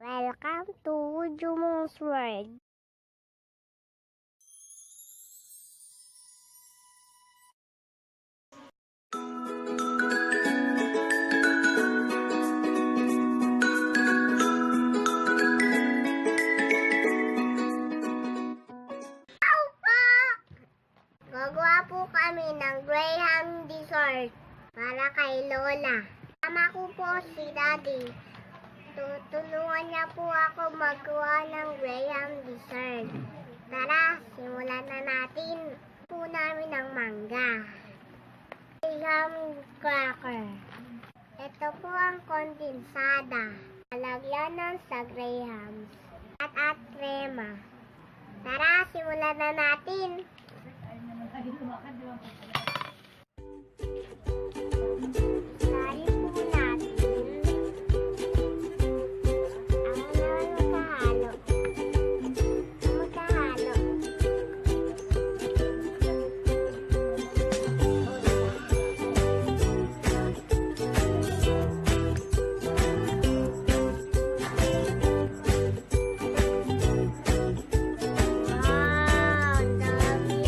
Welcome to Jumong'S World. Gagawa po kami ng Graham dessert para kay Lola. Tama ko po si Daddy. Tutulungan niya po ako magawa ng Graham dessert. Tara, simulan na natin po namin ng mangga. Graham cracker. Ito po ang kondensada. Lalagyanan sa Grahams. At krema. Tara, simulan na natin. Sali po natin ang magkahalo. Wow, dami.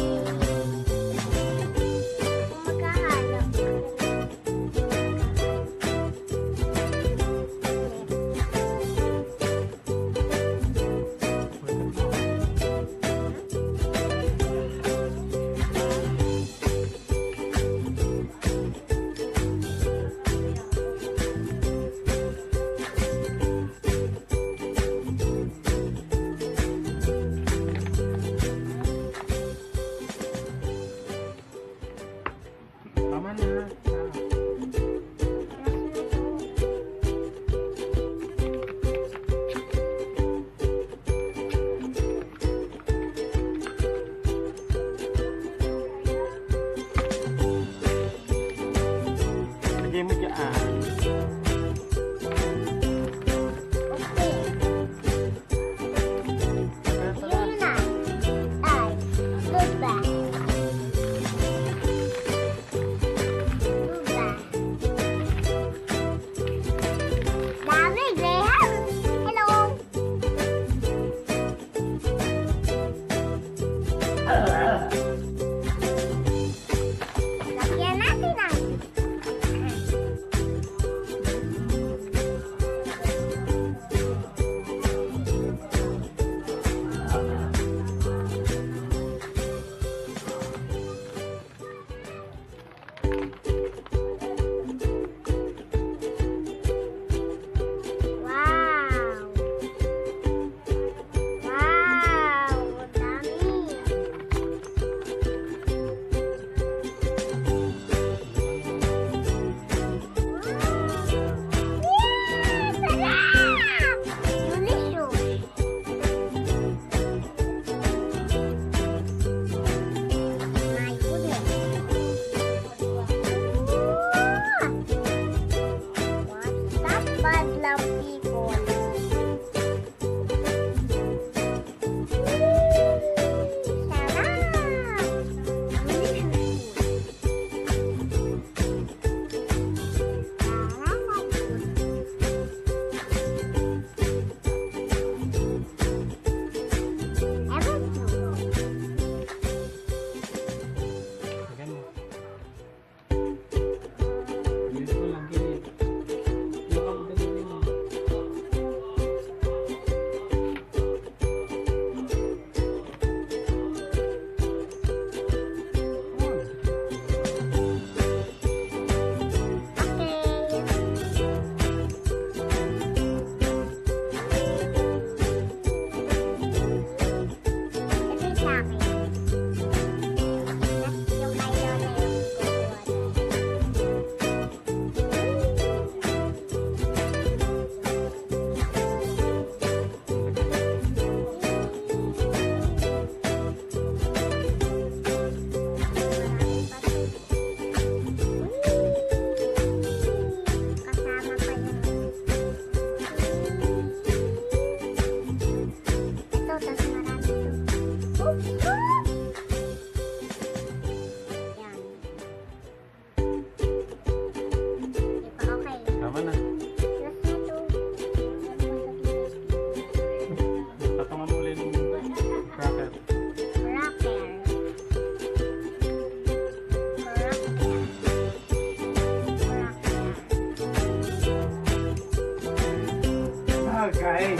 Kain.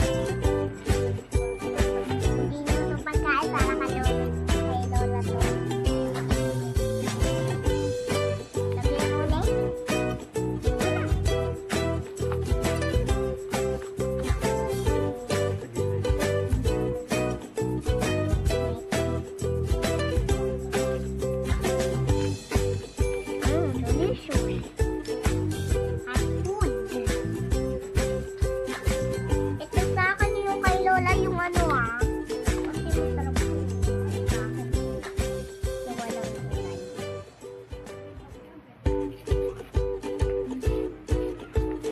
Hindi nyo ito pagkain para kay Lola to. Sabihan mo ulit. Delicious. Hot food. Ito sa akin yung kay Lola yung ano kasi masarap po. Sa akin yung walang gulay.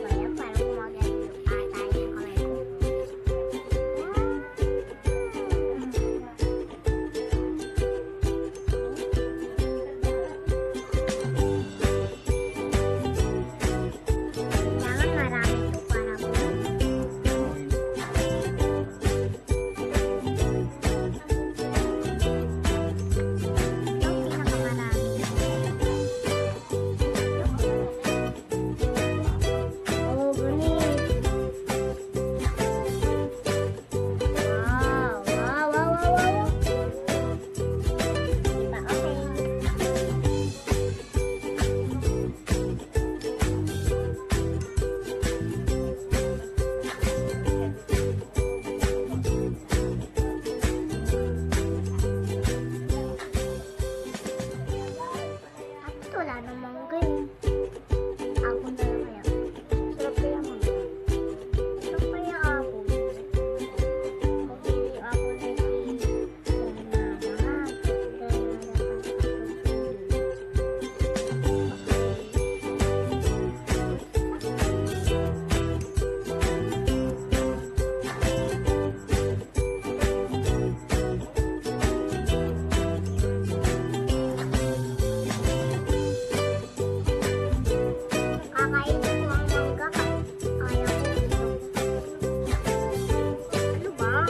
Kaya parang kumagay yung ata yung kamay ko. Kailangan marami ito para po. Ito ang pinakamarami. Oh, gunis. Wow, wow, wow, wow, wow. Diba, okay. At wala namang ganyan. Ako na lang kaya. Sarap kaya mangga. Sarap kaya ako. Pagpili ako na si Granada. Kakainin ko ang mangga kaya ko ito. Ano ba?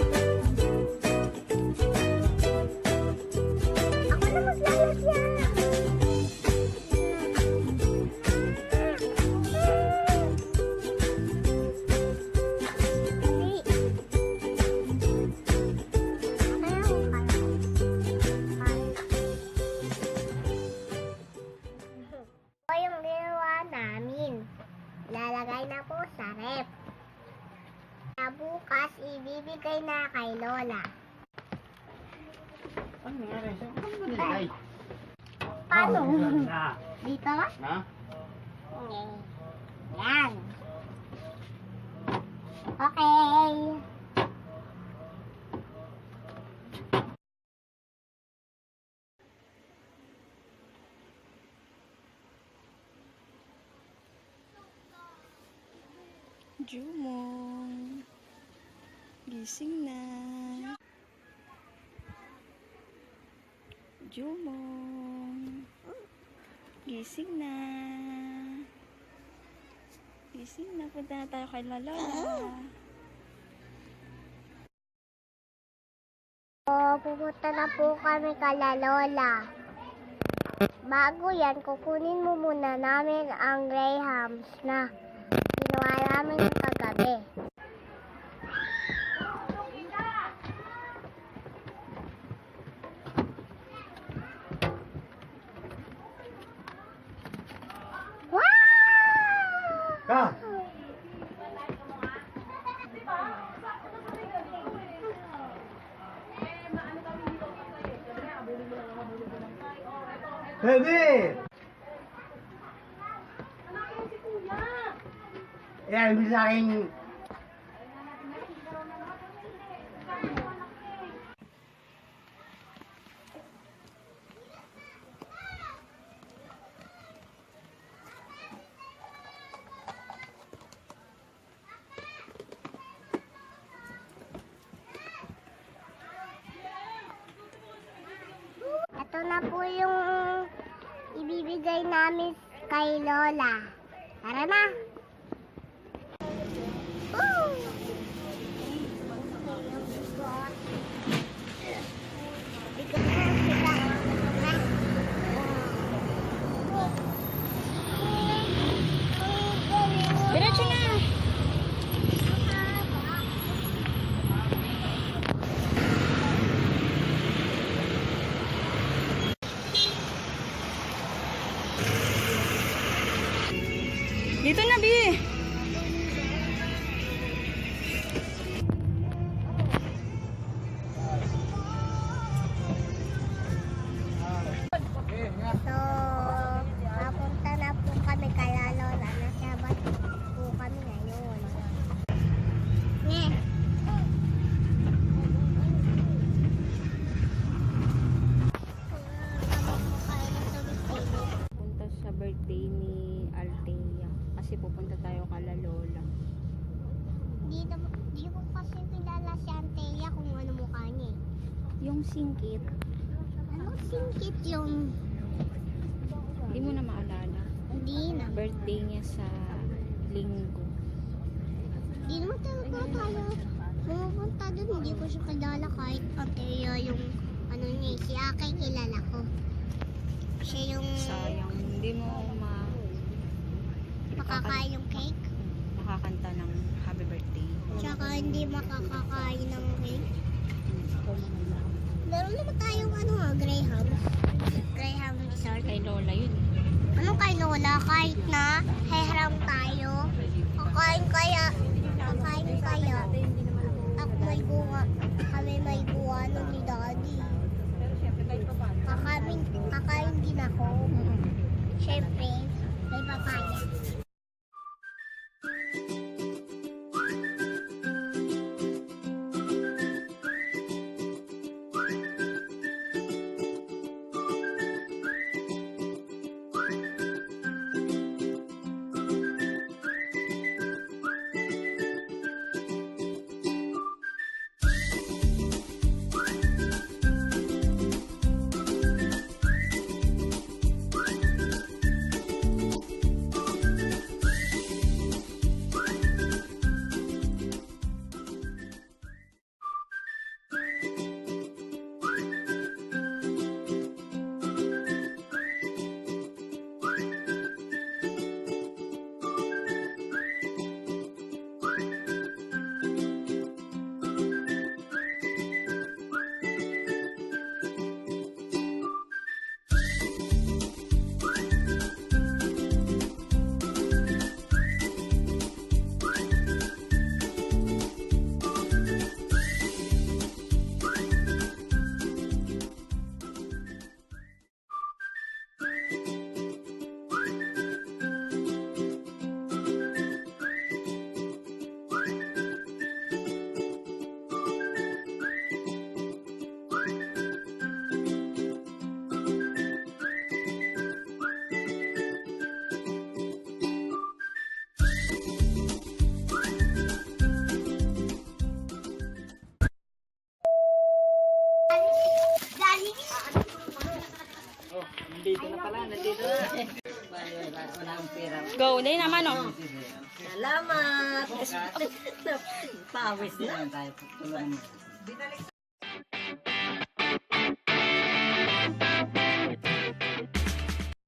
Ako na maglalagyan. Hindi. Kaya ko kaya ko. Ito yung ginawa namin. Lalagay na po sa rep. Na bukas, ibibigay na kay Lola. Ano nangyari? Saan ka nilagay? Paano? Na. Dito? Ha? Okay. Yan. Okay. Jumong, gising na. Jumong, gising na. Gising na, punta na tayo kay Lola. Pupunta na po kami kay Lola. Bago yan, kukunin mo muna namin ang grahams na ginawa namin kagabi. Wow! Ka! Baby! Yan, bisa sa akin. Ito na po yung ibibigay namin kay Lola. Tara na! Woo! Diretso na! Bi. So, papunta na po kami kay Lola. Nasabat po kami ngayon. Nye. Punta sa birthday ni Althea. Kasi pupunta tayo kala Lola. Di ko kasi kilala si Antea kung ano mukha niya eh. Yung singkit, Ano singkit yung... hindi mo na maalala. Hindi na. Birthday niya sa linggo. Hindi naman talaga tayo pumupunta dun. Hindi ko siya kilala kahit Antea yung ano niya. Si Akay kilala ko. Siya yung Sayang, hindi mo makakain yung cake. makakanta ng happy birthday. Tsaka hindi makakakain ng cake. Meron naman tayong Graham. Graham dessert. Kay Lola yun. Ano kay Lola? Kahit na hiram tayo. Kakain kaya. Ako may buwa. Kami may buwa nun ni Daddy. Kakain din ako. Siyempre, may papaya. Nandito na pala, nandito na. Wala akong pera. Go, dahil naman oh. Salamat! Pawis na. Tayo, tulungan mo.